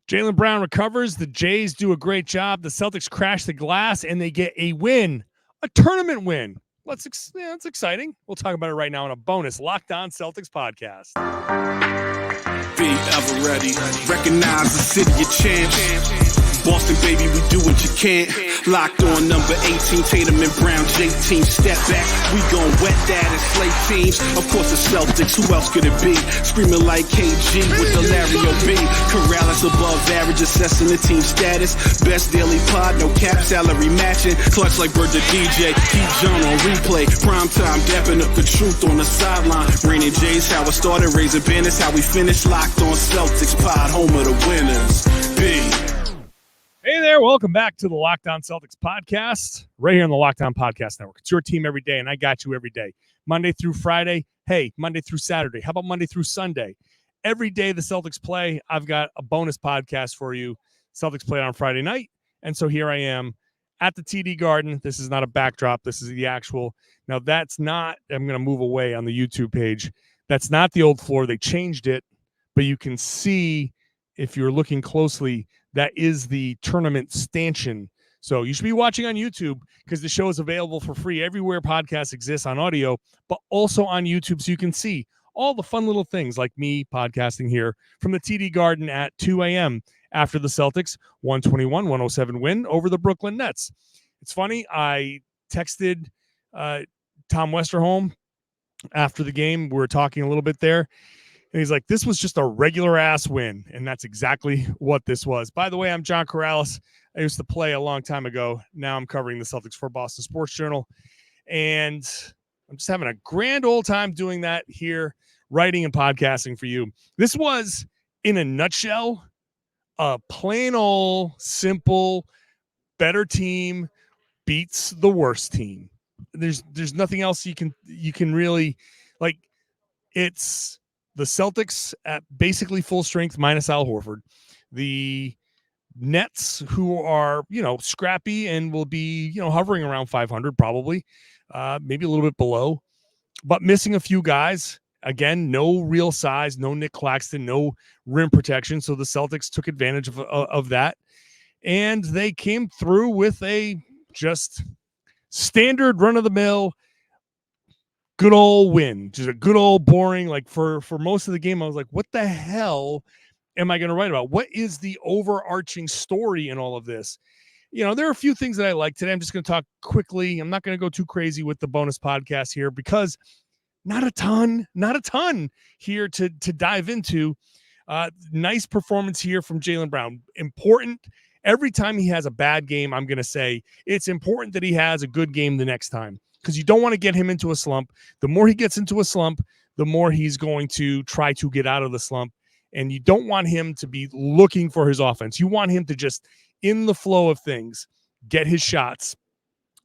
Jaylen Brown recovers. The Jays do a great job. The Celtics crash the glass, and they get a win, a tournament win. That's exciting. We'll talk about it right now in a bonus Locked On Celtics podcast. Be ever ready. Recognize the city of champs. Boston, baby, we do what you can't. Locked on number 18, Tatum and Brown, J-team, step back. We gon' wet that and slay teams. Of course, the Celtics, who else could it be? Screaming like KG with the Larry O.B. Karalis above average, assessing the team status. Best daily pod, no cap, salary matching. Clutch like Bird the DJ, keep John on replay. Prime time, dapping up the truth on the sideline. Raining J's, how it started, raising banners, how we finished. Locked on Celtics pod, home of the winners. B. Hey there, welcome back to the Locked On Celtics podcast, right here on the Locked On Podcast Network. It's your team every day, and I got you every day. Monday through Friday, hey, Monday through Saturday. How about Monday through Sunday? Every day the Celtics play, I've got a bonus podcast for you. Celtics play on Friday night, and so here I am at the TD Garden. This is not a backdrop. This is the actual. Now, that's not, I'm going to move away on the YouTube page. That's not the old floor. They changed it, but you can see, if you're looking closely, that is the tournament stanchion. So you should be watching on YouTube because the show is available for free everywhere podcasts exist on audio, but also on YouTube so you can see all the fun little things like me podcasting here from the TD Garden at 2 a.m. after the Celtics 121-107 win over the Brooklyn Nets. It's funny, I texted Tom Westerholm after the game. We were talking a little bit there. And he's like, this was just a regular-ass win, and that's exactly what this was. By the way, I'm John Karalis. I used to play a long time ago. Now I'm covering the Celtics for Boston Sports Journal, and I'm just having a grand old time doing that here, writing and podcasting for you. This was, in a nutshell, a plain old, simple, better team beats the worst team. There's nothing else you can really, like, it's the Celtics at basically full strength minus Al Horford. The Nets, who are, scrappy and will be, hovering around 500 probably, maybe a little bit below, but missing a few guys. Again, no real size, no Nick Claxton, no rim protection. So the Celtics took advantage of that. And they came through with a just standard run-of-the-mill good old win, just a good old boring, like for most of the game, I was like, what the hell am I going to write about? What is the overarching story in all of this? There are a few things that I like today. I'm just going to talk quickly. I'm not going to go too crazy with the bonus podcast here because not a ton here to dive into. Nice performance here from Jaylen Brown. Important. Every time he has a bad game, I'm going to say it's important that he has a good game the next time, because you don't want to get him into a slump. The more he gets into a slump, the more he's going to try to get out of the slump. And you don't want him to be looking for his offense. You want him to just, in the flow of things, get his shots.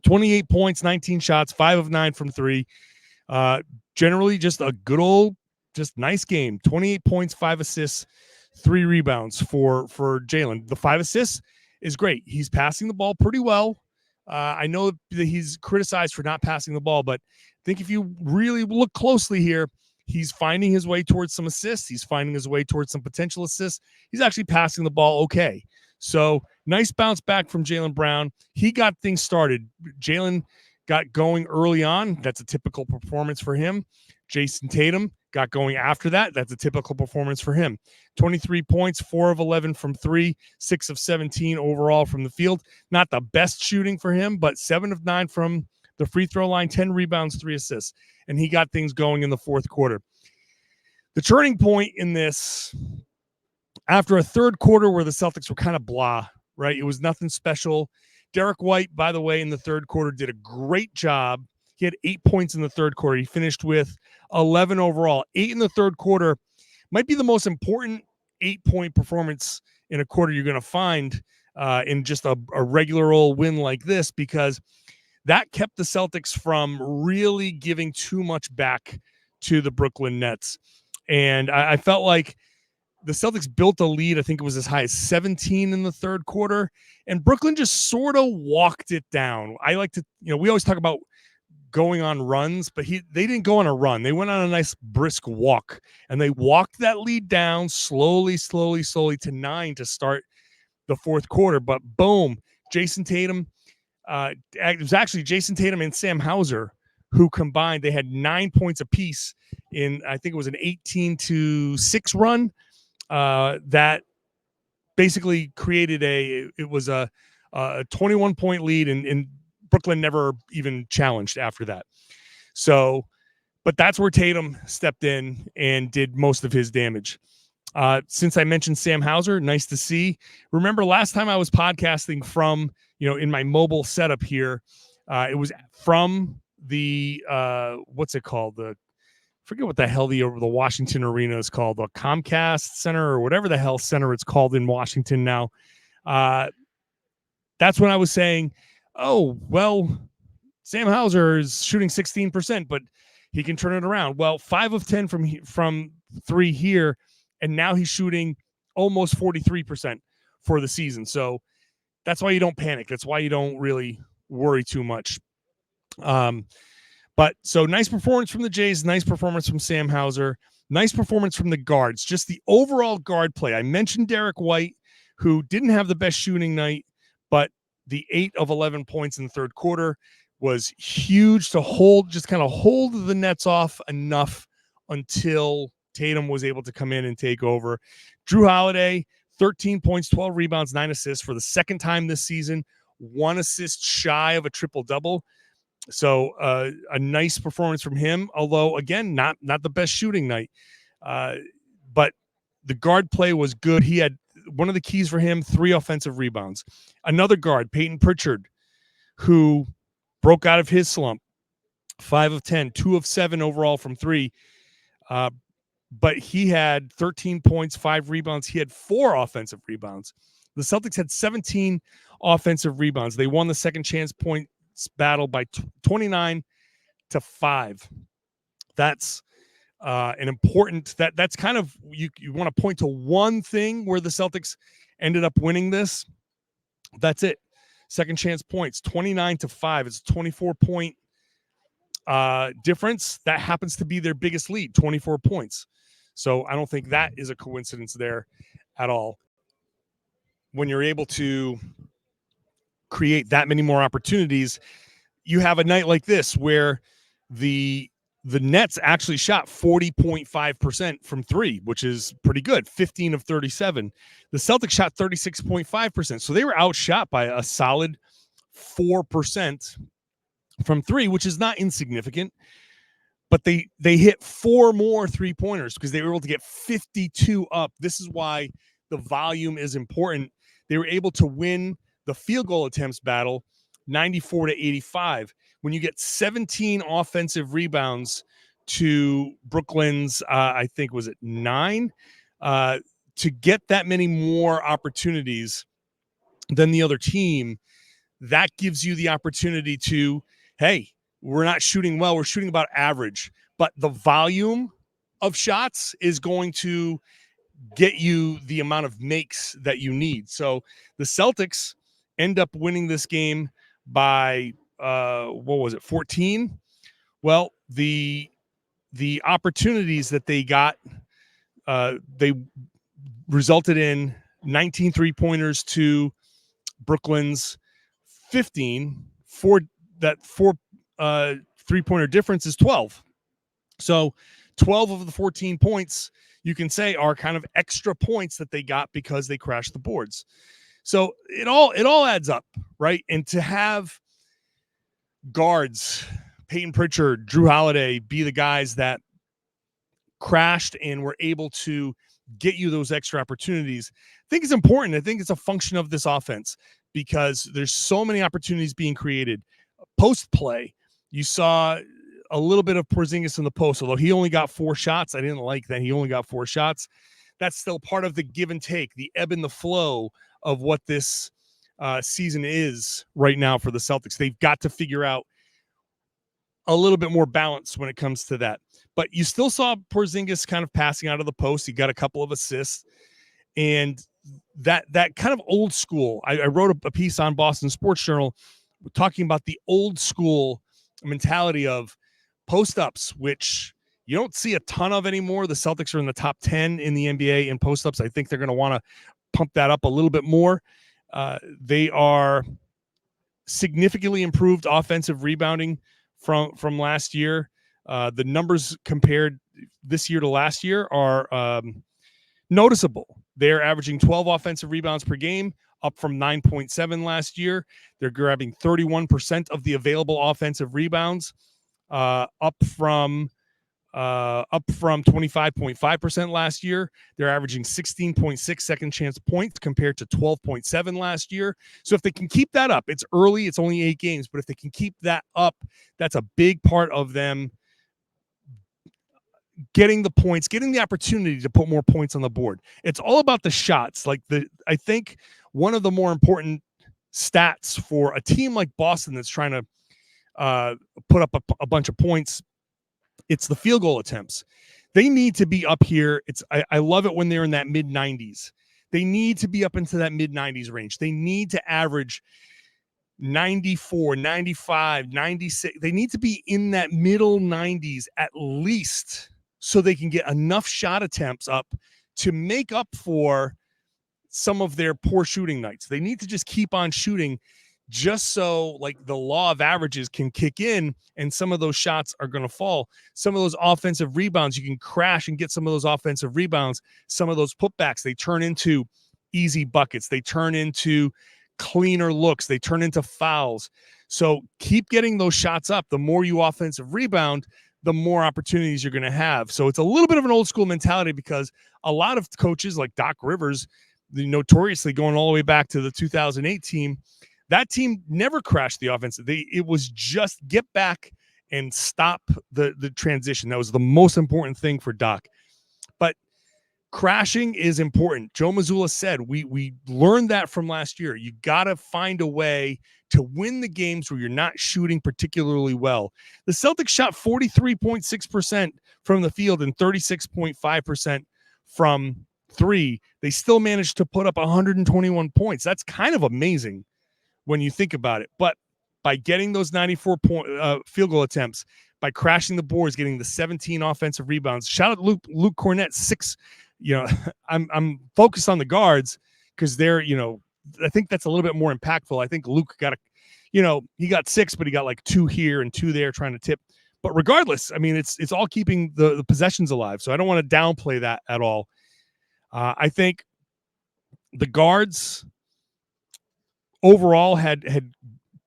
28 points, 19 shots, 5 of 9 from 3. Generally just a good old, just nice game. 28 points, 5 assists, 3 rebounds for Jaylen. The 5 assists is great. He's passing the ball pretty well. I know that he's criticized for not passing the ball, but I think if you really look closely here, he's finding his way towards some assists. He's finding his way towards some potential assists. He's actually passing the ball okay. So nice bounce back from Jaylen Brown. He got things started. Jaylen got going early on. That's a typical performance for him. Jayson Tatum got going after that. That's a typical performance for him. 23 points, 4 of 11 from 3, 6 of 17 overall from the field. Not the best shooting for him, but 7 of 9 from the free throw line, 10 rebounds, 3 assists. And he got things going in the fourth quarter. The turning point in this, after a third quarter where the Celtics were kind of blah, right? It was nothing special. Derek White, by the way, in the third quarter did a great job. He had 8 points in the third quarter. He finished with 11 overall. 8 in the third quarter might be the most important 8-point performance in a quarter you're going to find in just a regular old win like this, because that kept the Celtics from really giving too much back to the Brooklyn Nets. And I felt like the Celtics built a lead. I think it was as high as 17 in the third quarter, and Brooklyn just sort of walked it down. I like to, we always talk about going on runs, but they didn't go on a run. They went on a nice brisk walk, and they walked that lead down slowly to 9 to start the fourth quarter. But boom, Jayson Tatum. It was actually Jayson Tatum and Sam Hauser who combined. They had 9 points apiece in, I think it was an 18-6 run that basically created a 21-point lead, and Brooklyn never even challenged after that. So, but that's where Tatum stepped in and did most of his damage. Since I mentioned Sam Hauser, nice to see. Remember last time I was podcasting from, in my mobile setup here, it was from the, what's it called? Forget what the hell the Washington Arena is called, the Comcast Center or whatever the hell center it's called in Washington now. That's when I was saying, oh, well, Sam Hauser is shooting 16%, but he can turn it around. Well, 5 of 10 from 3 here, and now he's shooting almost 43% for the season. So that's why you don't panic. That's why you don't really worry too much. But so nice performance from the Jays, nice performance from Sam Hauser, nice performance from the guards, just the overall guard play. I mentioned Derek White, who didn't have the best shooting night, but the 8 of 11 points in the third quarter was huge to hold the Nets off enough until Tatum was able to come in and take over. Jrue Holiday, 13 points, 12 rebounds, 9 assists for the second time this season, 1 assist shy of a triple-double. So a nice performance from him, although, again, not the best shooting night. But the guard play was good. He had one of the keys for him, 3 offensive rebounds. Another guard, Peyton Pritchard, who broke out of his slump, 5 of 10, 2 of 7 overall from 3. But he had 13 points, 5 rebounds. He had 4 offensive rebounds. The Celtics had 17 offensive rebounds. They won the second chance points battle by 29-5. That's an important, that's kind of, you want to point to one thing where the Celtics ended up winning this. That's it. Second chance points, 29-5. It's a 24-point difference. That happens to be their biggest lead, 24 points. So I don't think that is a coincidence there at all. When you're able to create that many more opportunities, you have a night like this where the Nets actually shot 40.5% from 3, which is pretty good, 15 of 37. The Celtics shot 36.5%. So they were outshot by a solid 4% from 3, which is not insignificant. But they hit 4 more 3-pointers because they were able to get 52 up. This is why the volume is important. They were able to win the field goal attempts battle 94-85. When you get 17 offensive rebounds to Brooklyn's, I think, was it 9? To get that many more opportunities than the other team, that gives you the opportunity to, hey, we're not shooting well. We're shooting about average. But the volume of shots is going to get you the amount of makes that you need. So the Celtics end up winning this game by, 14? Well, the opportunities that they got, they resulted in 19 3-pointers to Brooklyn's 15. That 4 3-pointer difference is 12. So 12 of the 14 points, you can say, are kind of extra points that they got because they crashed the boards. So it all adds up, right? And to have guards, Peyton Pritchard, Jrue Holiday, be the guys that crashed and were able to get you those extra opportunities, I think it's important. I think it's a function of this offense because there's so many opportunities being created. Post play, you saw a little bit of Porzingis in the post, although he only got 4 shots. I didn't like that he only got 4 shots. That's still part of the give and take, the ebb and the flow of what this season is right now for the Celtics. They've got to figure out a little bit more balance when it comes to that. But you still saw Porzingis kind of passing out of the post. He got a couple of assists. And that kind of old school, I wrote a piece on Boston Sports Journal talking about the old school mentality of post-ups, which you don't see a ton of anymore. The Celtics are in the top 10 in the NBA in post-ups. I think they're going to want to pump that up a little bit more. They are significantly improved offensive rebounding from last year. The numbers compared this year to last year are noticeable. They're averaging 12 offensive rebounds per game, up from 9.7 last year. They're grabbing 31% of the available offensive rebounds, up from 25.5% last year. They're averaging 16.6 second chance points compared to 12.7 last year. So if they can keep that up, it's early, it's only 8 games, but if they can keep that up, that's a big part of them getting the points, getting the opportunity to put more points on the board. It's all about the shots. I think one of the more important stats for a team like Boston that's trying to put up a bunch of points, it's the field goal attempts. They need to be up here. I love it when they're in that mid 90s. They need to be up into that mid 90s range. They need to average 94, 95, 96. They need to be in that middle 90s at least, so they can get enough shot attempts up to make up for some of their poor shooting nights. They need to just keep on shooting, just so like the law of averages can kick in and some of those shots are going to fall. Some of those offensive rebounds, you can crash and get some of those offensive rebounds. Some of those putbacks, they turn into easy buckets. They turn into cleaner looks. They turn into fouls. So keep getting those shots up. The more you offensive rebound, the more opportunities you're going to have. So it's a little bit of an old school mentality, because a lot of coaches like Doc Rivers, notoriously going all the way back to the 2008 team, that team never crashed the offense. It was just get back and stop the transition. That was the most important thing for Doc. But crashing is important. Joe Mazzulla said, we learned that from last year. You got to find a way to win the games where you're not shooting particularly well. The Celtics shot 43.6% from the field and 36.5% from three. They still managed to put up 121 points. That's kind of amazing when you think about it. But by getting those 94 field goal attempts, by crashing the boards, getting the 17 offensive rebounds. Shout out Luke Cornett, 6. I'm focused on the guards because they're, I think that's a little bit more impactful. I think Luke got he got 6, but he got like 2 here and 2 there trying to tip. But regardless, I mean, it's all keeping the possessions alive. So I don't want to downplay that at all. I think the guards overall had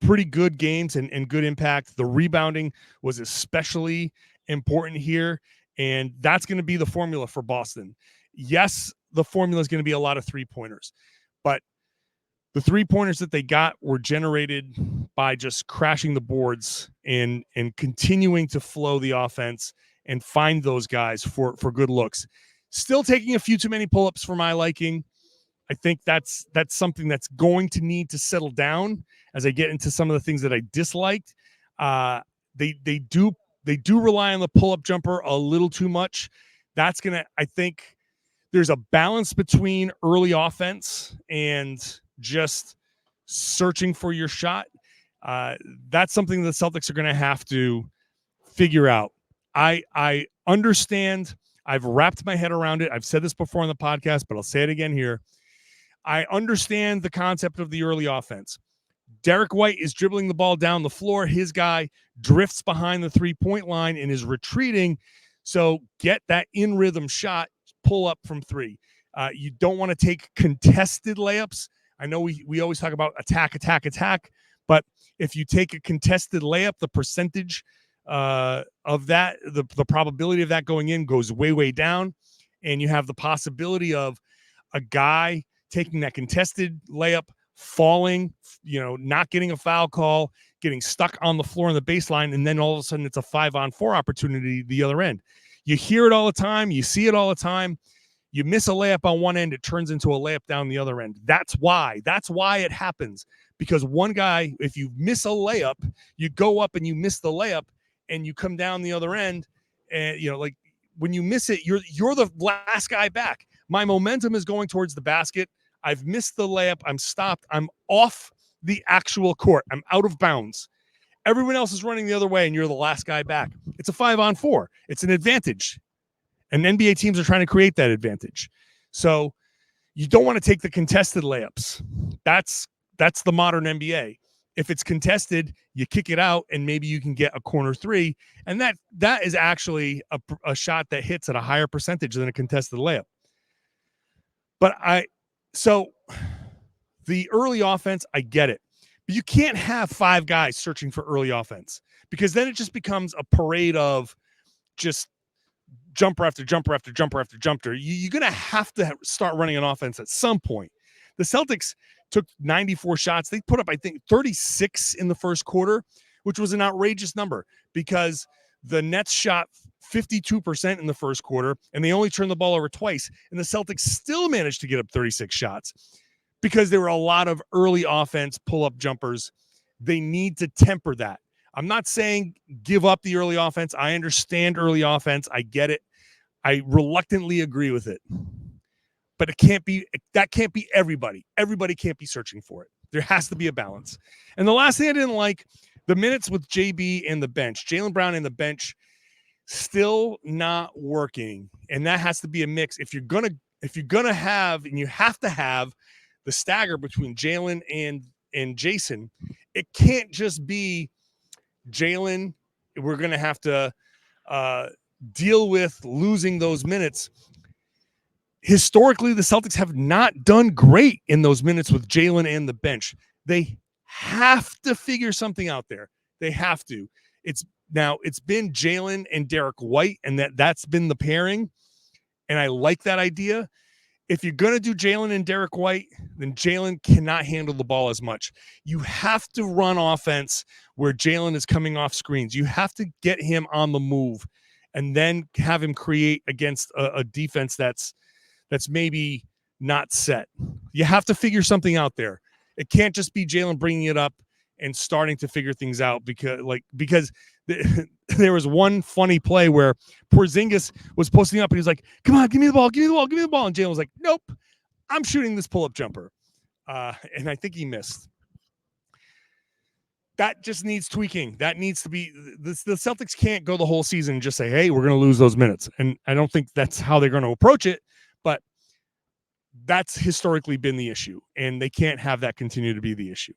pretty good games and good impact. The rebounding was especially important here, and that's going to be the formula for Boston. Yes, the formula is going to be a lot of three-pointers, but the three-pointers that they got were generated by just crashing the boards and continuing to flow the offense and find those guys for good looks. Still taking a few too many pull-ups for my liking. I think that's something that's going to need to settle down as I get into some of the things that I disliked. They do rely on the pull-up jumper a little too much. That's going to, I think there's a balance between early offense and just searching for your shot. That's something the Celtics are going to have to figure out. I understand. I've wrapped my head around it. I've said this before on the podcast, but I'll say it again here. I understand the concept of the early offense. Derek White is dribbling the ball down the floor. His guy drifts behind the three-point line and is retreating. So get that in-rhythm shot, pull up from 3. You don't want to take contested layups. I know we always talk about attack, but if you take a contested layup, the percentage of that, the probability of that going in goes way, way down. And you have the possibility of a guy taking that contested layup, falling, not getting a foul call, getting stuck on the floor on the baseline, and then all of a sudden it's a 5-on-4 opportunity the other end. You hear it all the time. You see it all the time. You miss a layup on one end, it turns into a layup down the other end. That's why it happens. Because one guy, if you miss a layup, you go up and you miss the layup and you come down the other end, and like when you miss it, you're the last guy back. My momentum is going towards the basket. I've missed the layup. I'm stopped. I'm off the actual court. I'm out of bounds. Everyone else is running the other way, and you're the last guy back. It's a 5-on-4. It's an advantage. And NBA teams are trying to create that advantage. So you don't want to take the contested layups. That's the modern NBA. If it's contested, you kick it out, and maybe you can get a corner three. And that is actually a shot that hits at a higher percentage than a contested layup. But so the early offense, I get it. But you can't have 5 guys searching for early offense, because then it just becomes a parade of just jumper after jumper after jumper after jumper. You're going to have to start running an offense at some point. The Celtics took 94 shots. They put up, I think, 36 in the first quarter, which was an outrageous number because the Nets shot 52% in the first quarter, and they only turned the ball over twice. And the Celtics still managed to get up 36 shots because there were a lot of early offense pull-up jumpers. They need to temper that. I'm not saying give up the early offense. I understand early offense. I get it. I reluctantly agree with it. But that can't be everybody. Everybody can't be searching for it. There has to be a balance. And the last thing I didn't like, the minutes with JB and the bench. Jaylen Brown and the bench still not working. And that has to be a mix. If you're gonna have, and you have to have, the stagger between Jaylen and Jayson, it can't just be Jaylen. We're gonna have to deal with losing those minutes. Historically, the Celtics have not done great in those minutes with Jaylen and the bench. They have to figure something out there. They have to. It's been Jaylen and Derek White, and that's been the pairing. And I like that idea. If you're going to do Jaylen and Derek White, then Jaylen cannot handle the ball as much. You have to run offense where Jaylen is coming off screens. You have to get him on the move and then have him create against a defense that's maybe not set. You have to figure something out there. It can't just be Jaylen bringing it up and starting to figure things out because there was one funny play where Porzingis was posting up and he's like, come on, give me the ball, give me the ball, give me the ball. And Jaylen was like, nope, I'm shooting this pull-up jumper. And I think he missed. That just needs tweaking. That needs to be the Celtics can't go the whole season and just say, hey, we're going to lose those minutes. And I don't think that's how they're going to approach it, but that's historically been the issue, and they can't have that continue to be the issue.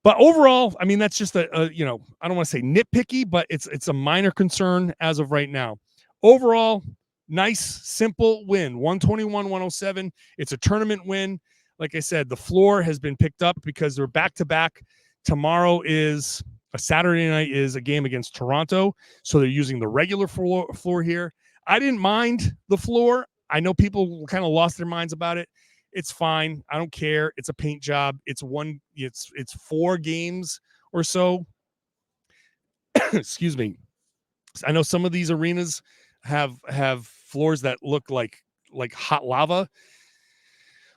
But overall, I mean, that's just I don't want to say nitpicky, but it's a minor concern as of right now. Overall, nice, simple win, 121-107. It's a tournament win. Like I said, the floor has been picked up because they're back-to-back. Tomorrow is a Saturday night is a game against Toronto, so they're using the regular floor here. I didn't mind the floor. I know people kind of lost their minds about it. It's fine. I don't care. It's a paint job. It's 4 games or so. Excuse me. I know some of these arenas have floors that look like hot lava.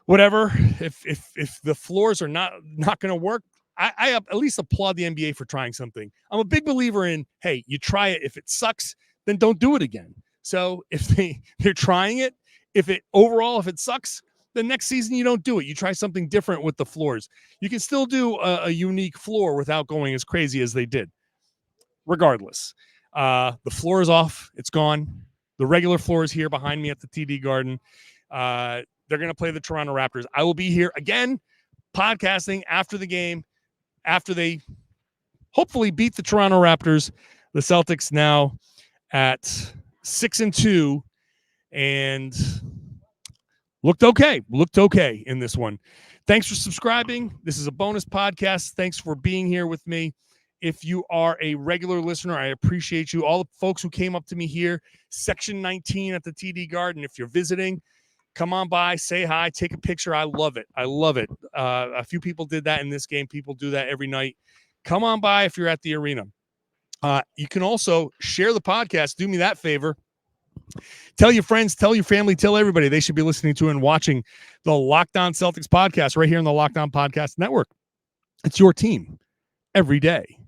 Whatever. If the floors are not going to work, I at least applaud the NBA for trying something. I'm a big believer in, hey, you try it. If it sucks, then don't do it again. So if they're trying it, if it sucks, the next season you don't do it. You try something different with the floors. You can still do a unique floor without going as crazy as they did. Regardless, the floor is off. It's gone. The regular floor is here behind me at the TD Garden. They're going to play the Toronto Raptors. I will be here again, podcasting after the game, after they hopefully beat the Toronto Raptors. The Celtics now at 6-2 and looked okay in this one. Thanks for subscribing. This is a bonus podcast. Thanks for being here with me. If you are a regular listener, I appreciate you. All the folks who came up to me here, section 19 at the TD Garden. If you're visiting, come on by, say hi, take a picture. I love it. A few people did that in this game. People do that every night. Come on by if you're at the arena. You can also share the podcast. Do me that favor. Tell your friends, tell your family, tell everybody they should be listening to and watching the Locked On Celtics podcast right here on the Locked On Podcast Network. It's your team every day.